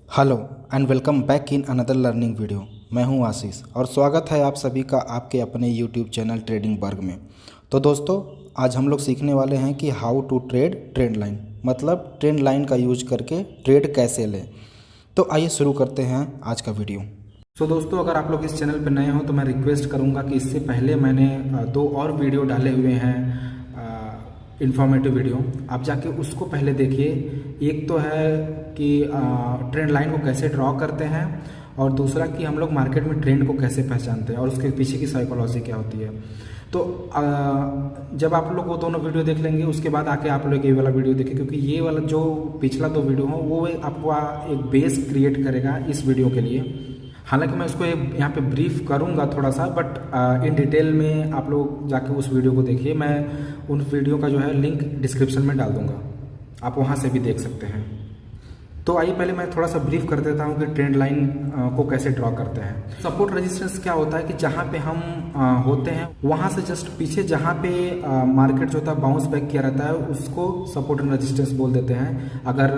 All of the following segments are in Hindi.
Hello and welcome back in another learning video. मैं हूं आशीष और स्वागत है आप सभी का आपके अपने यूट्यूब चैनल ट्रेडिंग वर्ग में। तो दोस्तों, आज हम लोग सीखने वाले हैं कि हाउ टू ट्रेंड लाइन, मतलब ट्रेंड लाइन का यूज करके ट्रेड कैसे लें। तो आइए शुरू करते हैं आज का वीडियो। दोस्तों, अगर आप लोग इस चैनल पर नए हो तो मैं रिक्वेस्ट करूंगा कि इससे पहले मैंने दो और वीडियो डाले हुए हैं, इन्फॉर्मेटिव वीडियो, आप जाके उसको पहले देखिए। एक तो है कि ट्रेंड लाइन को कैसे ड्रॉ करते हैं और दूसरा कि हम लोग मार्केट में ट्रेंड को कैसे पहचानते हैं और उसके पीछे की साइकोलॉजी क्या होती है। तो जब आप लोग वो दोनों वीडियो देख लेंगे उसके बाद आके आप लोग ये वाला वीडियो देखें, क्योंकि ये वाला जो पिछला दो वीडियो हो वो आपको एक बेस क्रिएट करेगा इस वीडियो के लिए। हालांकि मैं उसको यहाँ पे ब्रीफ करूँगा थोड़ा सा, बट इन डिटेल में आप लोग जाके उस वीडियो को देखिए। मैं उन वीडियो का जो है लिंक डिस्क्रिप्शन में डाल दूँगा, आप वहाँ से भी देख सकते हैं। तो आइए पहले मैं थोड़ा सा ब्रीफ कर देता हूँ कि ट्रेंड लाइन को कैसे ड्रॉ करते हैं। सपोर्ट रेजिस्टेंस क्या होता है कि जहाँ पे हम होते हैं वहाँ से जस्ट पीछे जहाँ पे मार्केट जो होता है बाउंस बैक किया रहता है उसको सपोर्ट एंड रेजिस्टेंस बोल देते हैं। अगर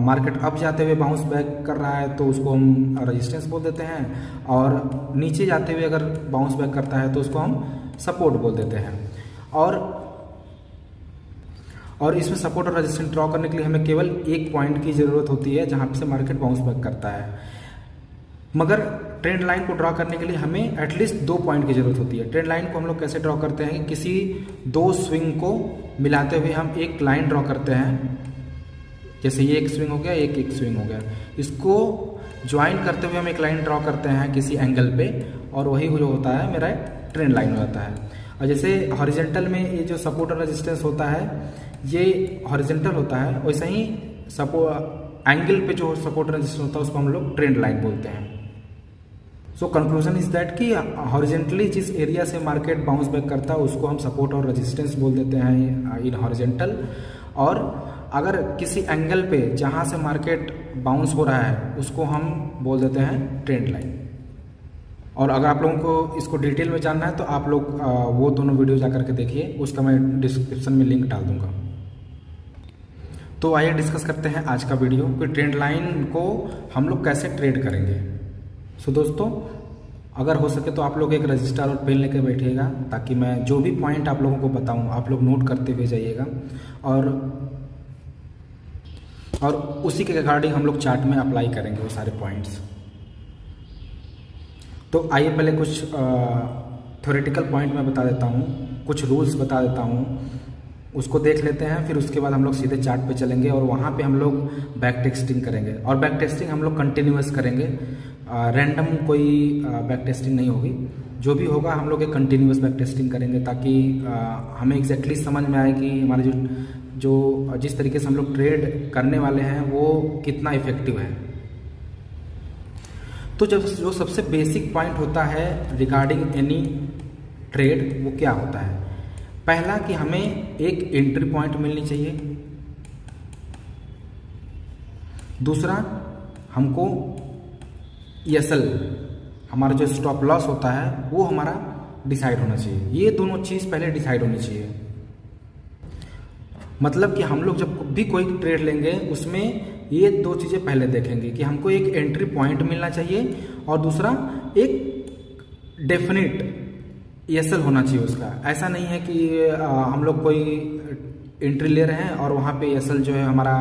मार्केट अप जाते हुए बाउंस बैक कर रहा है तो उसको हम रेजिस्टेंस बोल देते हैं, और नीचे जाते हुए अगर बाउंस बैक करता है तो उसको हम सपोर्ट बोल देते हैं। और इसमें सपोर्ट और रेजिस्टेंस ड्रॉ करने के लिए हमें केवल एक पॉइंट की ज़रूरत होती है जहाँ से मार्केट बाउंस बैक करता है, मगर ट्रेंड लाइन को ड्रॉ करने के लिए हमें एटलीस्ट दो पॉइंट की ज़रूरत होती है। ट्रेंड लाइन को हम लोग कैसे ड्रॉ करते हैं, किसी दो स्विंग को मिलाते हुए हम एक लाइन ड्रॉ करते हैं। जैसे ये एक स्विंग हो गया, एक स्विंग हो गया, इसको ज्वाइन करते हुए हम एक लाइन ड्रॉ करते हैं किसी एंगल पे, और वही जो होता है मेरा ट्रेंड लाइन हो जाता है। और जैसे हॉरिजॉन्टल में ये जो सपोर्ट और रेजिस्टेंस होता है ये हॉरिजॉन्टल होता है, वैसे ही एंगल पे जो सपोर्ट और रेजिस्टेंस होता है उसको हम लोग ट्रेंड लाइन बोलते हैं। सो कंक्लूजन इज दैट कि हॉरिजॉन्टली जिस एरिया से मार्केट बाउंस बैक करता है उसको हम सपोर्ट और रेजिस्टेंस बोल देते हैं इन हॉरिजॉन्टल, और अगर किसी एंगल पे जहाँ से मार्केट बाउंस हो रहा है उसको हम बोल देते हैं ट्रेंड लाइन। और अगर आप लोगों को इसको डिटेल में जानना है तो आप लोग वो दोनों वीडियो जा करके देखिए, उसका मैं डिस्क्रिप्शन में लिंक डाल दूंगा। तो आइए डिस्कस करते हैं आज का वीडियो कि ट्रेंड लाइन को हम लोग कैसे ट्रेड करेंगे। सो दोस्तों, अगर हो सके तो आप लोग एक रजिस्टर और पेन लेकर बैठिएगा, ताकि मैं जो भी पॉइंट आप लोगों को बताऊं आप लोग नोट करते हुए जाइएगा, और उसी के अकॉर्डिंग हम लोग चार्ट में अप्लाई करेंगे वो सारे पॉइंट्स। तो आइए पहले कुछ थ्योरेटिकल पॉइंट मैं बता देता हूँ, कुछ रूल्स बता देता हूँ, उसको देख लेते हैं। फिर उसके बाद हम लोग सीधे चार्ट पे चलेंगे और वहाँ पे हम लोग बैक टेस्टिंग करेंगे, और बैक टेस्टिंग हम लोग कंटिन्यूअस करेंगे, रैंडम कोई बैक टेस्टिंग नहीं होगी। जो भी होगा हम लोग एक कंटिन्यूअस बैक टेस्टिंग करेंगे, ताकि हमें एग्जैक्टली समझ में आए कि हमारे जो जिस तरीके से हम लोग ट्रेड करने वाले हैं वो कितना इफेक्टिव है। तो जो सबसे बेसिक पॉइंट होता है रिगार्डिंग एनी ट्रेड वो क्या होता है, पहला कि हमें एक एंट्री पॉइंट मिलनी चाहिए, दूसरा हमको एसएल हमारा जो स्टॉप लॉस होता है वो हमारा डिसाइड होना चाहिए। ये दोनों चीज़ पहले डिसाइड होनी चाहिए। मतलब कि हम लोग जब भी कोई ट्रेड लेंगे उसमें ये दो चीज़ें पहले देखेंगे कि हमको एक एंट्री पॉइंट मिलना चाहिए और दूसरा एक डेफिनेट एसएल होना चाहिए उसका। ऐसा नहीं है कि हम लोग कोई एंट्री ले रहे हैं और वहाँ पे एसएल जो है हमारा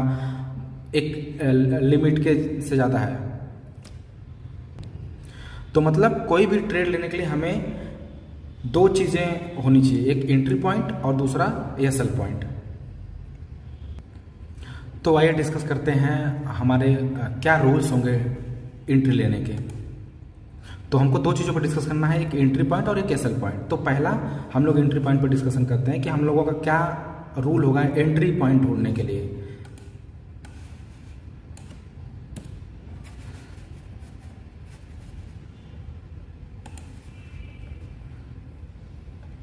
एक लिमिट के से ज़्यादा है। तो मतलब कोई भी ट्रेड लेने के लिए हमें दो चीज़ें होनी चाहिए, एक एंट्री पॉइंट और दूसरा एसएल पॉइंट। तो आइए डिस्कस करते हैं हमारे क्या रूल्स होंगे एंट्री लेने के। तो हमको दो चीज़ों पर डिस्कस करना है, एक एंट्री पॉइंट और एक एसएल पॉइंट। तो पहला हम लोग एंट्री पॉइंट पर डिस्कशन करते हैं कि हम लोगों का क्या रूल होगा एंट्री पॉइंट ढूंढने के लिए।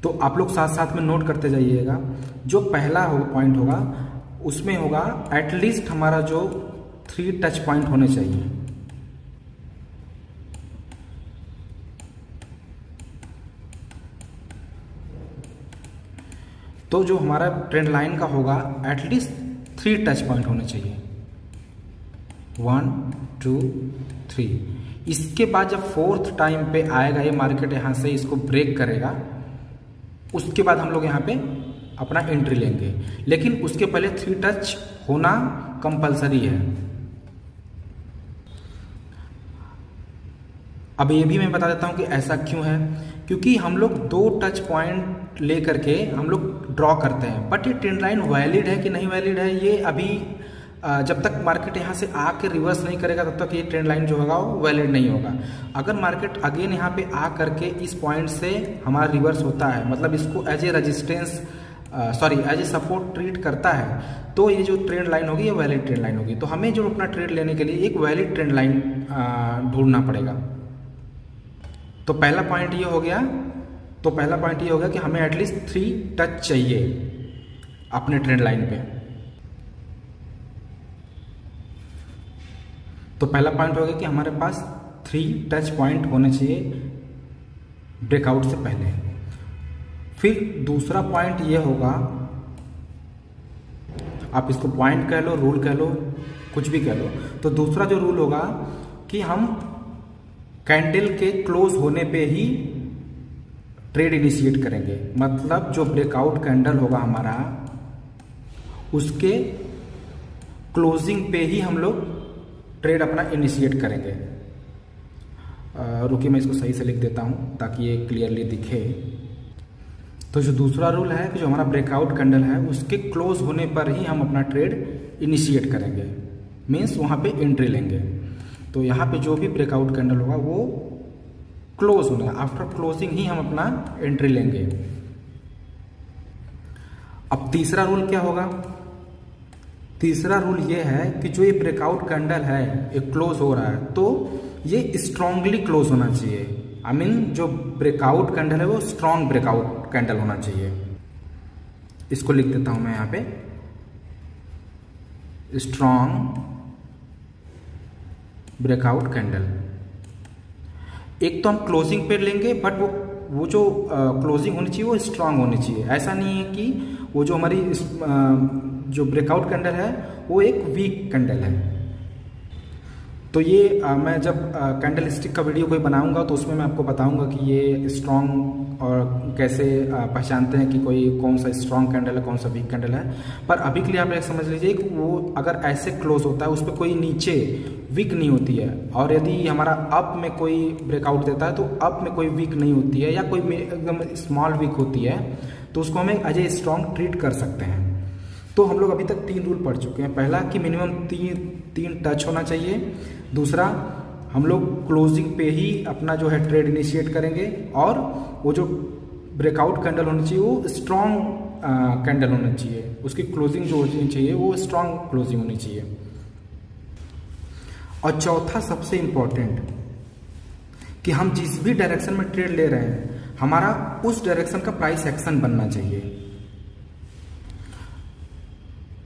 तो आप लोग साथ साथ में नोट करते जाइएगा। जो पहला पॉइंट होगा उसमें होगा एटलीस्ट हमारा जो 3 टच पॉइंट होने चाहिए। तो जो हमारा ट्रेंड लाइन का होगा एटलीस्ट 3 टच पॉइंट होने चाहिए। 1 2 3। इसके बाद जब फोर्थ टाइम पे आएगा ये मार्केट, यहाँ से इसको ब्रेक करेगा, उसके बाद हम लोग यहाँ पे अपना एंट्री लेंगे। लेकिन उसके पहले 3 टच होना कंपलसरी है। अब ये भी मैं बता देता हूँ कि ऐसा क्यों है, क्योंकि हम लोग 2 टच पॉइंट ले करके हम लोग ड्रॉ करते हैं, बट ये ट्रेंड लाइन वैलिड है कि नहीं वैलिड है, ये अभी जब तक मार्केट यहाँ से आके रिवर्स नहीं करेगा तब तक ये ट्रेंड लाइन जो होगा वो वैलिड नहीं होगा। अगर मार्केट अगेन यहाँ पे आ करके इस पॉइंट से हमारा रिवर्स होता है, मतलब इसको as a resistance as a support treat करता है, तो ये जो ट्रेंड लाइन होगी ये वैलिड ट्रेंड लाइन होगी। तो हमें जो अपना ट्रेड लेने के लिए एक वैलिड ट्रेंड लाइन ढूंढना पड़ेगा। तो पहला पॉइंट ये हो गया कि हमें एटलीस्ट 3 टच चाहिए अपने ट्रेंड लाइन पे। तो पहला पॉइंट हो गया कि हमारे पास 3 टच पॉइंट होने चाहिए ब्रेकआउट से पहले। फिर दूसरा पॉइंट ये होगा, आप इसको पॉइंट कह लो, रूल कह लो, कुछ भी कह लो। तो दूसरा जो रूल होगा कि हम कैंडल के क्लोज होने पे ही ट्रेड इनिशिएट करेंगे। मतलब जो ब्रेकआउट कैंडल होगा हमारा, उसके क्लोजिंग पे ही हम लोग ट्रेड अपना इनिशिएट करेंगे। रुकिए मैं इसको सही से लिख देता हूँ ताकि ये क्लियरली दिखे। तो जो दूसरा रूल है कि जो हमारा ब्रेकआउट कैंडल है उसके क्लोज होने पर ही हम अपना ट्रेड इनिशिएट करेंगे, मीन्स वहाँ पे एंट्री लेंगे। तो यहाँ पे जो भी ब्रेकआउट कैंडल होगा वो क्लोज होने, आफ्टर क्लोजिंग ही हम अपना एंट्री लेंगे। अब तीसरा रूल क्या होगा? तीसरा रूल ये है कि जो ये ब्रेकआउट कैंडल है ये क्लोज हो रहा है तो ये स्ट्रांगली क्लोज होना चाहिए। आई मीन जो ब्रेकआउट कैंडल है वो स्ट्रांग ब्रेकआउट कैंडल होना चाहिए। इसको लिख देता हूं मैं यहाँ पे, स्ट्रांग ब्रेकआउट कैंडल। एक तो हम क्लोजिंग पे लेंगे, बट वो जो क्लोजिंग होनी चाहिए वो स्ट्रांग होनी चाहिए। ऐसा नहीं है कि वो जो हमारी जो ब्रेकआउट कैंडल है वो एक वीक कैंडल है। तो ये मैं जब कैंडल स्टिक का वीडियो कोई बनाऊंगा तो उसमें मैं आपको बताऊंगा कि ये स्ट्रांग और कैसे पहचानते हैं कि कोई कौन सा स्ट्रांग कैंडल है, कौन सा वीक कैंडल है। पर अभी के लिए आप समझ लीजिए कि वो अगर ऐसे क्लोज होता है उस पर कोई नीचे वीक नहीं होती है, और यदि हमारा अप में कोई ब्रेकआउट देता है तो अप में कोई वीक नहीं होती है या कोई एकदम स्मॉल वीक होती है, तो उसको हमें एज ए स्ट्रांग ट्रीट कर सकते हैं। तो हम लोग अभी तक 3 रूल पढ़ चुके हैं। पहला कि मिनिमम 3 टच होना चाहिए। दूसरा, हम लोग क्लोजिंग पे ही अपना जो है ट्रेड इनिशिएट करेंगे, और वो जो ब्रेकआउट कैंडल होनी चाहिए वो स्ट्रॉन्ग कैंडल होना चाहिए, उसकी क्लोजिंग जो होनी चाहिए वो स्ट्रॉन्ग क्लोजिंग होनी चाहिए। और चौथा सबसे इम्पोर्टेंट कि हम जिस भी डायरेक्शन में ट्रेड ले रहे हैं हमारा उस डायरेक्शन का प्राइस एक्शन बनना चाहिए।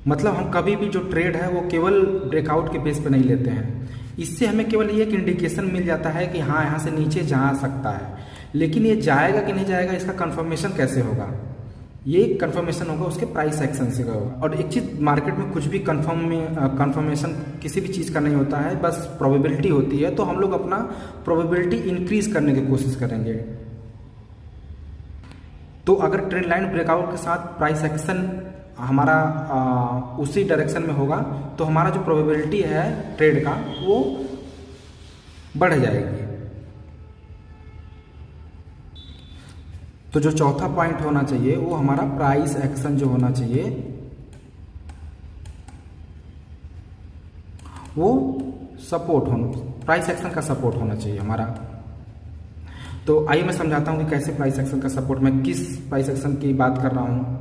मतलब हम कभी भी जो ट्रेड है वो केवल ब्रेकआउट के बेस पे नहीं लेते हैं। इससे हमें केवल ये एक इंडिकेशन मिल जाता है कि हाँ यहाँ से नीचे जा सकता है, लेकिन ये जाएगा कि नहीं जाएगा इसका कंफर्मेशन कैसे होगा? ये कंफर्मेशन होगा उसके प्राइस एक्शन से होगा। और एक चीज मार्केट में कुछ भी कंफर्मेशन किसी भी चीज़ का नहीं होता है, बस प्रोबेबिलिटी होती है। तो हम लोग अपना प्रोबेबिलिटी इंक्रीज करने की कोशिश करेंगे। तो अगर ट्रेंड लाइन ब्रेकआउट के साथ प्राइस एक्शन हमारा उसी डायरेक्शन में होगा तो हमारा जो प्रोबेबिलिटी है ट्रेड का वो बढ़ जाएगी। तो जो चौथा पॉइंट होना चाहिए वो हमारा प्राइस एक्शन जो होना चाहिए वो सपोर्ट होना, प्राइस एक्शन का सपोर्ट होना चाहिए हमारा। तो आइए मैं समझाता हूं कि कैसे प्राइस एक्शन का सपोर्ट, मैं किस प्राइस एक्शन की बात कर रहा हूं।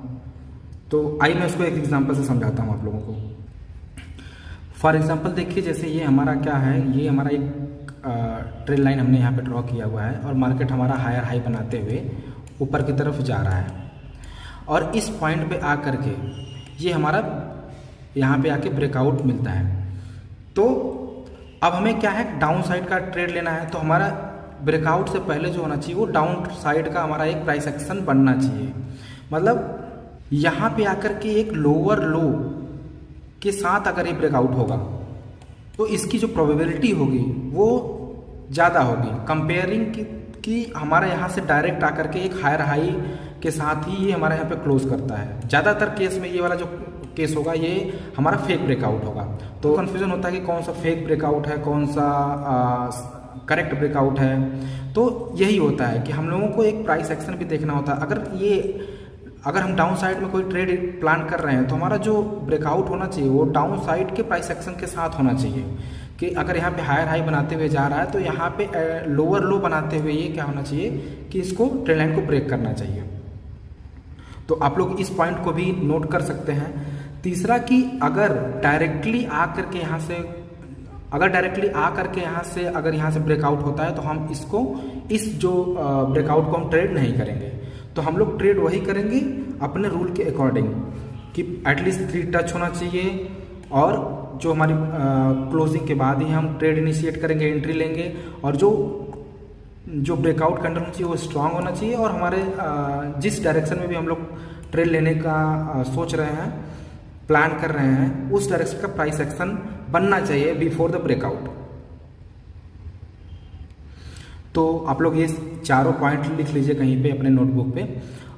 तो आइए मैं उसको एक एग्जांपल से समझाता हूँ आप लोगों को। फॉर एग्जांपल देखिए, जैसे ये हमारा क्या है, ये हमारा एक ट्रेड लाइन हमने यहाँ पे ड्रॉ किया हुआ है और मार्केट हमारा हायर हाई बनाते हुए ऊपर की तरफ जा रहा है, और इस पॉइंट पे आकर के ये हमारा यहाँ पे आके ब्रेकआउट मिलता है। तो अब हमें क्या है, डाउन साइड का ट्रेड लेना है। तो हमारा ब्रेकआउट से पहले जो होना चाहिए वो डाउन साइड का हमारा एक प्राइस एक्शन बनना चाहिए। मतलब यहाँ पे आकर के एक लोअर लो के साथ अगर ये ब्रेकआउट होगा तो इसकी जो प्रोबेबिलिटी होगी वो ज़्यादा होगी कंपेयरिंग कि हमारे यहाँ से डायरेक्ट आकर के एक हायर हाई के साथ ही ये हमारे यहाँ पे क्लोज करता है। ज़्यादातर केस में ये वाला जो केस होगा ये हमारा फेक ब्रेकआउट होगा। तो कन्फ्यूजन होता है कि कौन सा फेक ब्रेकआउट है, कौन सा करेक्ट ब्रेकआउट है। तो यही होता है कि हम लोगों को एक प्राइस एक्शन भी देखना होता है। अगर हम डाउन साइड में कोई ट्रेड प्लान कर रहे हैं तो हमारा जो ब्रेकआउट होना चाहिए वो डाउन साइड के प्राइस एक्शन के साथ होना चाहिए। कि अगर यहाँ पे हायर हाई बनाते हुए जा रहा है तो यहाँ पे लोअर लो बनाते हुए ये क्या होना चाहिए कि इसको ट्रेंड लाइन को ब्रेक करना चाहिए। तो आप लोग इस पॉइंट को भी नोट कर सकते हैं। तीसरा कि अगर डायरेक्टली आकर के यहाँ से अगर यहाँ से ब्रेकआउट होता है तो हम इस जो ब्रेकआउट को हम ट्रेड नहीं करेंगे। तो हम लोग ट्रेड वही करेंगे अपने रूल के अकॉर्डिंग कि एटलीस्ट 3 टच होना चाहिए और जो हमारी क्लोजिंग के बाद ही हम ट्रेड इनिशिएट करेंगे, एंट्री लेंगे। और जो ब्रेकआउट कैंडल होना चाहिए वो स्ट्रांग होना चाहिए और हमारे जिस डायरेक्शन में भी हम लोग ट्रेड लेने का सोच रहे हैं, प्लान कर रहे हैं, उस डायरेक्शन का प्राइस एक्शन बनना चाहिए बिफोर द ब्रेकआउट। तो आप लोग ये चारों पॉइंट लिख लीजिए कहीं पे अपने नोटबुक पे।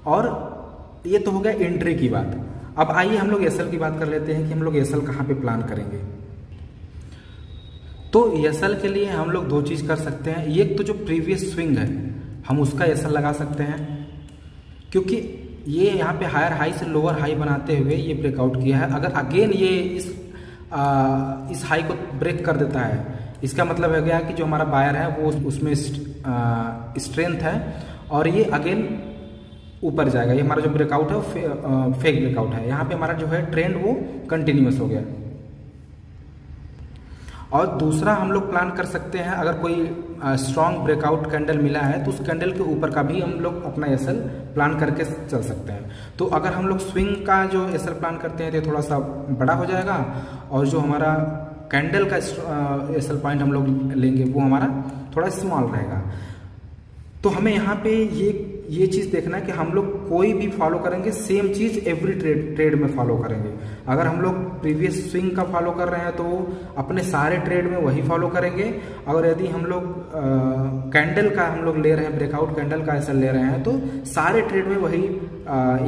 और ये तो हो गया एंट्री की बात। अब आइए हम लोग एसएल की बात कर लेते हैं कि हम लोग एसएल कहाँ पे प्लान करेंगे। तो एसएल के लिए हम लोग 2 चीज़ कर सकते हैं। एक तो जो प्रीवियस स्विंग है हम उसका एसएल लगा सकते हैं, क्योंकि ये यहाँ पे हायर हाई से लोअर हाई बनाते हुए ये ब्रेकआउट किया है। अगर अगेन ये इस हाई को ब्रेक कर देता है, इसका मतलब है गया कि जो हमारा बायर है वो उसमें स्ट्रेंथ है और ये अगेन ऊपर जाएगा। ये हमारा जो ब्रेकआउट है वो फेक ब्रेकआउट है। यहाँ पे हमारा जो है ट्रेंड वो कंटिन्यूअस हो गया। और दूसरा हम लोग प्लान कर सकते हैं, अगर कोई स्ट्रॉन्ग ब्रेकआउट कैंडल मिला है तो उस कैंडल के ऊपर का भी हम लोग अपना एसएल प्लान करके चल सकते हैं। तो अगर हम लोग स्विंग का जो एसएल प्लान करते हैं तो थोड़ा सा बड़ा हो जाएगा और जो हमारा कैंडल का एसएल पॉइंट हम लोग लेंगे वो हमारा थोड़ा स्मॉल रहेगा। तो हमें यहाँ पे ये चीज़ देखना है कि हम लोग कोई भी फॉलो करेंगे सेम चीज़ एवरी ट्रेड में फॉलो करेंगे। अगर हम लोग प्रीवियस स्विंग का फॉलो कर रहे हैं तो अपने सारे ट्रेड में वही फॉलो करेंगे। और यदि हम लोग कैंडल का हम लोग ले रहे हैं, ब्रेकआउट कैंडल का एसएल ले रहे हैं, तो सारे ट्रेड में वही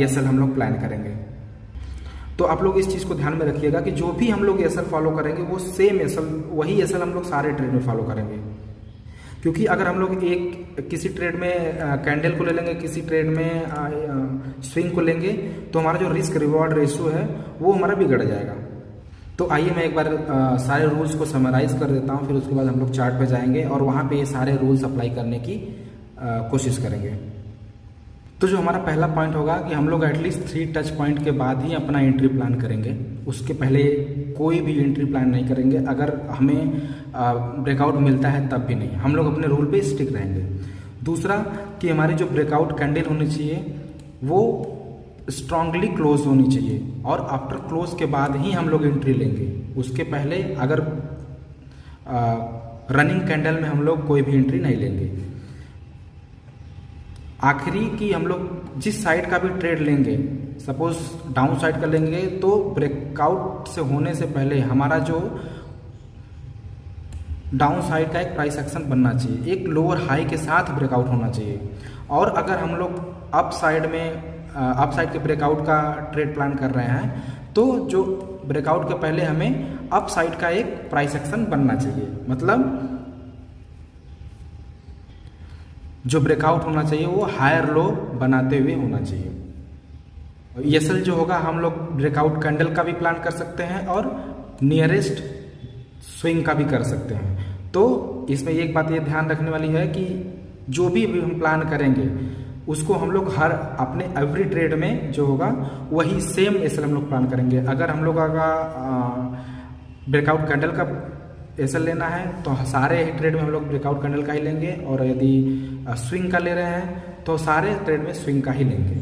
एसएल हम लोग प्लान करेंगे। तो आप लोग इस चीज़ को ध्यान में रखिएगा कि जो भी हम लोग एसएल फॉलो करेंगे वो सेम एसएल, वही एसएल हम लोग सारे ट्रेड में फॉलो करेंगे। क्योंकि अगर हम लोग किसी ट्रेड में कैंडल को ले लेंगे, किसी ट्रेड में स्विंग को लेंगे, तो हमारा जो रिस्क रिवॉर्ड रेशियो है वो हमारा बिगड़ जाएगा। तो आइए मैं एक बार सारे रूल्स को समराइज कर देता हूँ, फिर उसके बाद हम लोग चार्ट पे जाएंगे और वहाँ पे ये सारे रूल्स अप्लाई करने की कोशिश करेंगे। तो जो हमारा पहला पॉइंट होगा कि हम लोग एटलीस्ट 3 टच पॉइंट के बाद ही अपना एंट्री प्लान करेंगे, उसके पहले कोई भी एंट्री प्लान नहीं करेंगे। अगर हमें ब्रेकआउट मिलता है तब भी नहीं, हम लोग अपने रूल पे स्टिक रहेंगे। दूसरा कि हमारी जो ब्रेकआउट कैंडल होनी चाहिए वो स्ट्रांगली क्लोज होनी चाहिए और आफ्टर क्लोज के बाद ही हम लोग एंट्री लेंगे। उसके पहले अगर रनिंग कैंडल में हम लोग कोई भी एंट्री नहीं लेंगे। आखिरी कि हम लोग जिस साइड का भी ट्रेड लेंगे, सपोज डाउन साइड का लेंगे, तो ब्रेकआउट से होने से पहले हमारा जो डाउन साइड का एक प्राइस एक्शन बनना चाहिए, एक लोअर हाई के साथ ब्रेकआउट होना चाहिए। और अगर हम लोग अप साइड के ब्रेकआउट का ट्रेड प्लान कर रहे हैं तो जो ब्रेकआउट के पहले हमें अप साइड का एक प्राइस एक्शन बनना चाहिए। मतलब जो ब्रेकआउट होना चाहिए वो हायर लो बनाते हुए होना चाहिए। एसएल जो होगा हम लोग ब्रेकआउट कैंडल का भी प्लान कर सकते हैं और नियरेस्ट स्विंग का भी कर सकते हैं। तो इसमें एक बात ये ध्यान रखने वाली है कि जो भी हम प्लान करेंगे उसको हम लोग हर अपने एवरी ट्रेड में जो होगा वही सेम एसएल हम लोग प्लान करेंगे। अगर हम लोग ब्रेकआउट कैंडल का एसएल लेना है तो सारे ट्रेड में हम लोग ब्रेकआउट कैंडल का ही लेंगे, और यदि स्विंग का ले रहे हैं तो सारे ट्रेड में स्विंग का ही लेंगे।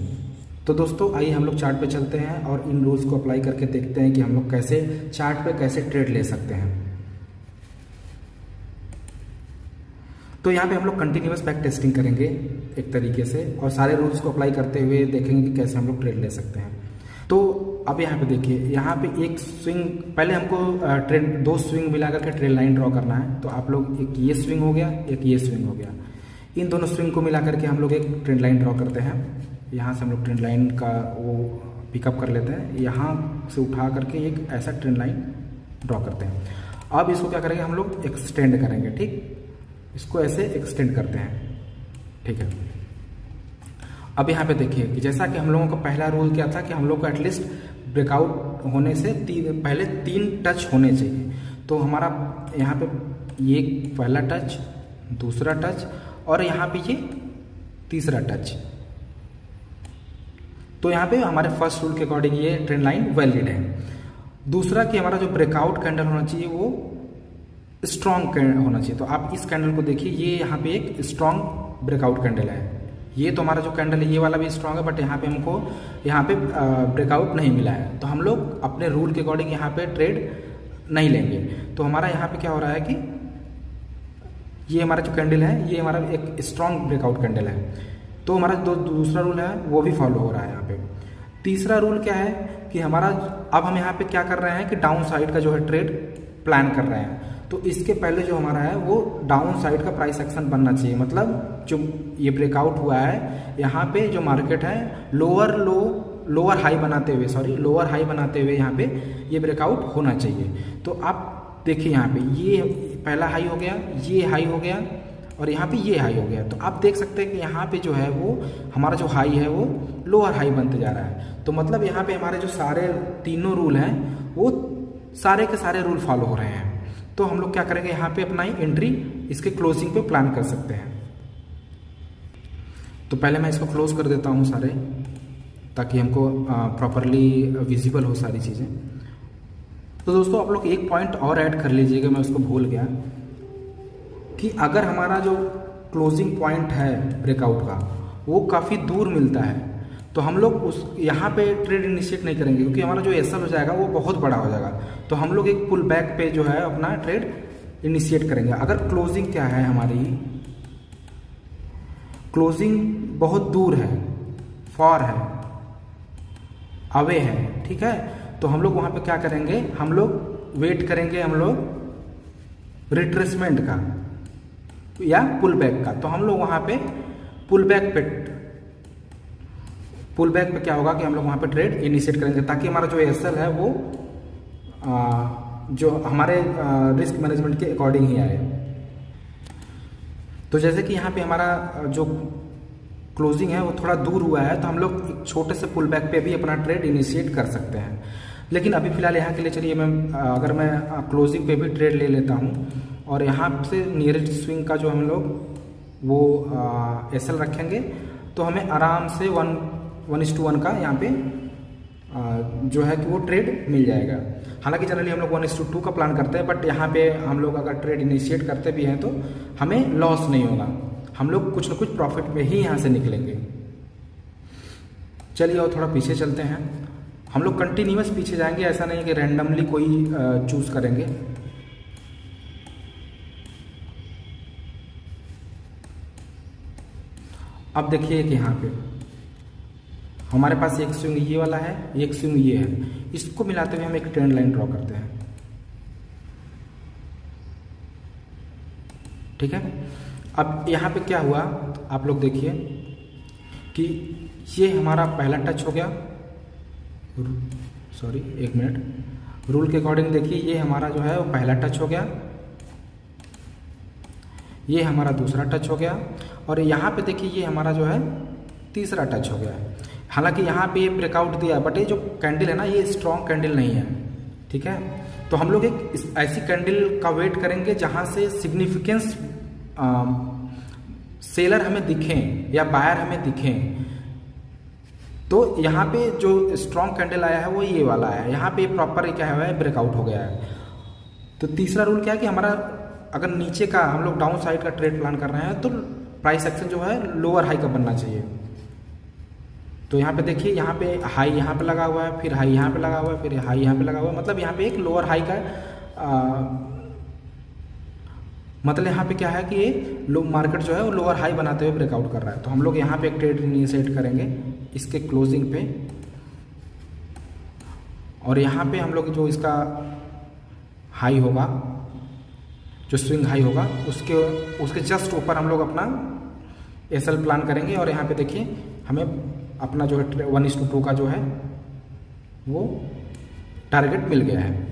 तो दोस्तों आइए हम लोग चार्ट पे चलते हैं और इन रूल्स को अप्लाई करके देखते हैं कि हम लोग कैसे चार्ट पे कैसे ट्रेड ले सकते हैं। तो यहाँ पे हम लोग कंटिन्यूअस बैक टेस्टिंग करेंगे एक तरीके से, और सारे रूल्स को अप्लाई करते हुए देखेंगे कि कैसे हम लोग ट्रेड ले सकते हैं। तो अब यहाँ पे देखिए, यहाँ पे एक स्विंग, पहले हमको ट्रेंड 2 स्विंग मिला करके ट्रेंड लाइन ड्रॉ करना है। तो आप लोग, एक ये स्विंग हो गया, एक ये स्विंग हो गया, इन दोनों स्विंग को मिला करके हम लोग एक ट्रेंड लाइन ड्रॉ करते हैं। यहाँ से हम लोग ट्रेंड लाइन का वो पिकअप कर लेते हैं, यहाँ से उठा करके एक ऐसा ट्रेंड लाइन ड्रॉ करते हैं। अब इसको क्या करेंगे, हम लोग एक्सटेंड करेंगे, ठीक, इसको ऐसे एक्सटेंड करते हैं, ठीक है। अब यहाँ पे देखिए कि जैसा कि हम लोगों का पहला रूल क्या था कि हम लोग को एटलीस्ट ब्रेकआउट होने से पहले 3 टच होने चाहिए। तो हमारा यहाँ पे ये पहला टच, दूसरा टच और यहाँ पे ये तीसरा टच। तो यहाँ पे हमारे फर्स्ट रूल के अकॉर्डिंग ये ट्रेंड लाइन वैलिड है। दूसरा कि हमारा जो ब्रेकआउट कैंडल होना चाहिए वो स्ट्रॉन्ग होना चाहिए। तो आप इस कैंडल को देखिए, ये यहाँ पे एक स्ट्रॉन्ग ब्रेकआउट कैंडल है। ये तो हमारा जो कैंडल है ये वाला भी स्ट्रॉन्ग है, बट यहाँ पे हमको यहाँ पे ब्रेकआउट नहीं मिला है। तो हम लोग अपने रूल के अकॉर्डिंग यहाँ पे ट्रेड नहीं लेंगे। तो हमारा यहाँ पे क्या हो रहा है कि ये हमारा जो कैंडल है ये हमारा एक स्ट्रॉन्ग ब्रेकआउट कैंडल है। तो हमारा दूसरा रूल है वो भी फॉलो हो रहा है यहाँ पे। तीसरा रूल क्या है कि हमारा, अब हम यहाँ पे क्या कर रहे हैं कि डाउन साइड का जो है ट्रेड प्लान कर रहे हैं। तो इसके पहले जो हमारा है वो डाउन साइड का प्राइस एक्शन बनना चाहिए। मतलब जो ये ब्रेकआउट हुआ है यहाँ पे जो मार्केट है लोअर हाई बनाते हुए यहाँ पे ये ब्रेकआउट होना चाहिए। तो आप देखिए यहाँ पे ये पहला हाई हो गया, ये हाई हो गया और यहाँ पे ये हाई हो गया। तो आप देख सकते हैं कि यहाँ पे जो है वो हमारा जो हाई है वो लोअर हाई बनते जा रहा है। तो मतलब यहाँ पे हमारे जो सारे तीनों रूल हैं वो सारे के सारे रूल फॉलो हो रहे हैं। तो हम लोग क्या करेंगे, यहाँ पे अपना ही एंट्री इसके क्लोजिंग पे प्लान कर सकते हैं। तो पहले मैं इसको क्लोज कर देता हूँ सारे, ताकि हमको प्रॉपरली विजिबल हो सारी चीज़ें। तो दोस्तों आप लोग एक पॉइंट और ऐड कर लीजिएगा, मैं उसको भूल गया, कि अगर हमारा जो क्लोजिंग पॉइंट है ब्रेकआउट का वो काफ़ी दूर मिलता है तो हम लोग उस यहाँ पे ट्रेड इनिशिएट नहीं करेंगे, क्योंकि हमारा जो एसएल हो जाएगा वो बहुत बड़ा हो जाएगा। तो हम लोग एक पुल बैक पे जो है अपना ट्रेड इनिशिएट करेंगे। अगर क्लोजिंग क्या है, हमारी क्लोजिंग बहुत दूर है, फॉर है, अवे है, ठीक है, तो हम लोग वहाँ पे क्या करेंगे, हम लोग वेट करेंगे, हम लोग रिट्रेसमेंट का या पुल बैक का। तो हम लोग वहाँ पे पुल बैक पे क्या होगा कि हम लोग वहाँ पे ट्रेड इनिशिएट करेंगे, ताकि हमारा जो एसएल है वो जो हमारे रिस्क मैनेजमेंट के अकॉर्डिंग ही आए। तो जैसे कि यहाँ पे हमारा जो क्लोजिंग है वो थोड़ा दूर हुआ है, तो हम लोग एक छोटे से पुल बैक पे भी अपना ट्रेड इनिशिएट कर सकते हैं। लेकिन अभी फिलहाल यहाँ के लिए चलिए अगर मैं क्लोजिंग पे भी ट्रेड ले लेता हूँ और यहाँ से नियरेस्ट स्विंग का जो हम लोग वो एसएल रखेंगे, तो हमें आराम से 1:1 का यहाँ पे जो है कि वो ट्रेड मिल जाएगा। हालांकि जनरली हम लोग 1:2 का प्लान करते हैं, बट यहाँ पे हम लोग अगर ट्रेड इनिशिएट करते भी हैं तो हमें लॉस नहीं होगा, हम लोग कुछ ना कुछ प्रॉफिट में ही यहाँ से निकलेंगे। चलिए और थोड़ा पीछे चलते हैं। हम लोग कंटिन्यूअस पीछे जाएंगे, ऐसा नहीं कि रैंडमली कोई चूज करेंगे। अब देखिए कि यहाँ पे हमारे पास एक स्विंग ये वाला है, एक स्विंग ये है, इसको मिलाते हुए हम एक ट्रेंड लाइन ड्रॉ करते हैं, ठीक है। अब यहाँ पे क्या हुआ, आप लोग देखिए कि ये हमारा पहला टच हो गया, सॉरी एक मिनट, रूल के अकॉर्डिंग देखिए ये हमारा जो है वो पहला टच हो गया, ये हमारा दूसरा टच हो गया और यहाँ पे देखिए ये हमारा जो है तीसरा टच हो गया। हालांकि यहाँ पे ये ब्रेकआउट दिया, बट ये जो कैंडल है ना ये स्ट्रॉन्ग कैंडल नहीं है, ठीक है। तो हम लोग एक ऐसी कैंडल का वेट करेंगे जहाँ से सिग्निफिकेंस सेलर हमें दिखें या बायर हमें दिखें। तो यहाँ पे जो स्ट्रॉन्ग कैंडल आया है वो ये वाला है, यहाँ पे प्रॉपर क्या है ब्रेकआउट हो गया है। तो तीसरा रूल क्या है कि हमारा अगर नीचे का हम लोग डाउन साइड का ट्रेड प्लान कर रहे हैं तो प्राइस एक्शन जो है लोअर हाई का बनना चाहिए। तो यहाँ पे देखिए यहाँ पे हाई यहाँ पे लगा हुआ है, फिर हाई यहाँ पे लगा हुआ है, फिर हाई यहाँ पे लगा हुआ है, मतलब यहाँ पे एक लोअर हाई का मतलब यहाँ पे क्या है कि ये मार्केट जो है वो लोअर हाई बनाते हुए ब्रेकआउट कर रहा है। तो हम लोग यहाँ पे एक ट्रेड इनिशिएट करेंगे इसके क्लोजिंग पे। और यहाँ पे हम लोग जो इसका हाई होगा, जो स्विंग हाई होगा, उसके जस्ट ऊपर हम लोग अपना एसएल प्लान करेंगे। और यहाँ पे देखिए हमें अपना जो है 1:2 का जो है वो टारगेट मिल गया है।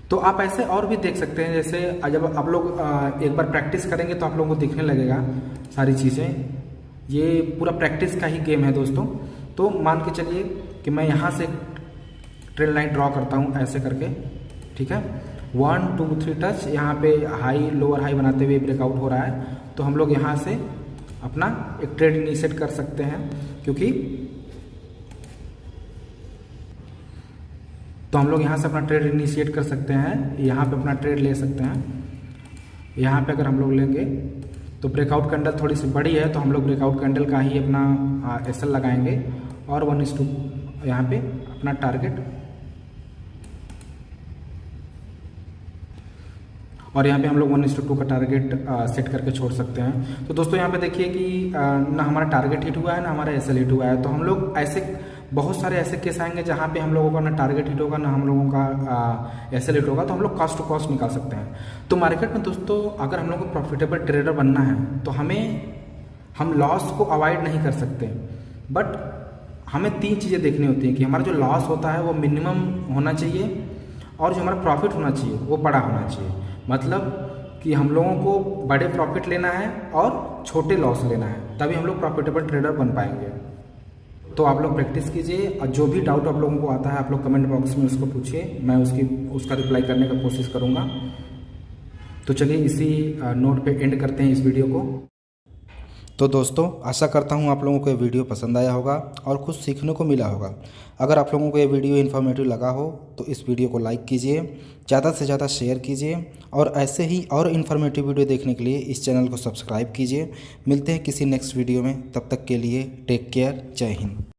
तो आप ऐसे और भी देख सकते हैं, जैसे जब आप लोग एक बार प्रैक्टिस करेंगे तो आप लोगों को दिखने लगेगा सारी चीज़ें। ये पूरा प्रैक्टिस का ही गेम है दोस्तों। तो मान के चलिए कि मैं यहाँ से ट्रेल लाइन ड्रॉ करता हूँ ऐसे करके, ठीक है। 1 2 3 टच, यहाँ पे हाई लोअर हाई बनाते हुए ब्रेकआउट हो रहा है। तो हम लोग यहाँ से अपना एक ट्रेड इनिशिएट कर सकते हैं, क्योंकि तो हम लोग यहाँ से अपना ट्रेड इनिशिएट कर सकते हैं, यहाँ पे अपना ट्रेड ले सकते हैं। यहाँ पे अगर हम लोग लेंगे तो ब्रेकआउट कैंडल थोड़ी सी बड़ी है, तो हम लोग ब्रेकआउट कैंडल का ही अपना एसएल लगाएंगे और 1:2 यहाँ पे अपना टारगेट, और यहाँ पे हम लोग 1:2 का टारगेट सेट करके छोड़ सकते हैं। तो दोस्तों यहाँ पे देखिए कि ना हमारा टारगेट हिट हुआ है ना हमारा एसएल हिट हुआ है। तो हम लोग ऐसे बहुत सारे ऐसे केस आएंगे जहाँ पे हम लोगों का ना टारगेट हिट होगा ना हम लोगों का एसएल हिट होगा, तो हम लोग कॉस्ट टू कॉस्ट निकाल सकते हैं। तो मार्केट में दोस्तों अगर हम लोग को प्रॉफिटेबल ट्रेडर बनना है तो हम लॉस को अवॉइड नहीं कर सकते, बट हमें 3 चीज़ें देखनी होती हैं कि हमारा जो लॉस होता है वो मिनिमम होना चाहिए और जो हमारा प्रॉफिट होना चाहिए वो बड़ा होना चाहिए। मतलब कि हम लोगों को बड़े प्रॉफिट लेना है और छोटे लॉस लेना है, तभी हम लोग प्रॉफिटेबल ट्रेडर बन पाएंगे। तो आप लोग प्रैक्टिस कीजिए और जो भी डाउट आप लोगों को आता है आप लोग कमेंट बॉक्स में उसको पूछिए, मैं उसका रिप्लाई करने का कोशिश करूँगा। तो चलिए इसी नोट पे एंड करते हैं इस वीडियो को। तो दोस्तों आशा करता हूँ आप लोगों को ये वीडियो पसंद आया होगा और कुछ सीखने को मिला होगा। अगर आप लोगों को ये वीडियो इन्फॉर्मेटिव लगा हो तो इस वीडियो को लाइक कीजिए, ज़्यादा से ज़्यादा शेयर कीजिए और ऐसे ही और इन्फॉर्मेटिव वीडियो देखने के लिए इस चैनल को सब्सक्राइब कीजिए। मिलते हैं किसी नेक्स्ट वीडियो में, तब तक के लिए टेक केयर, जय हिंद।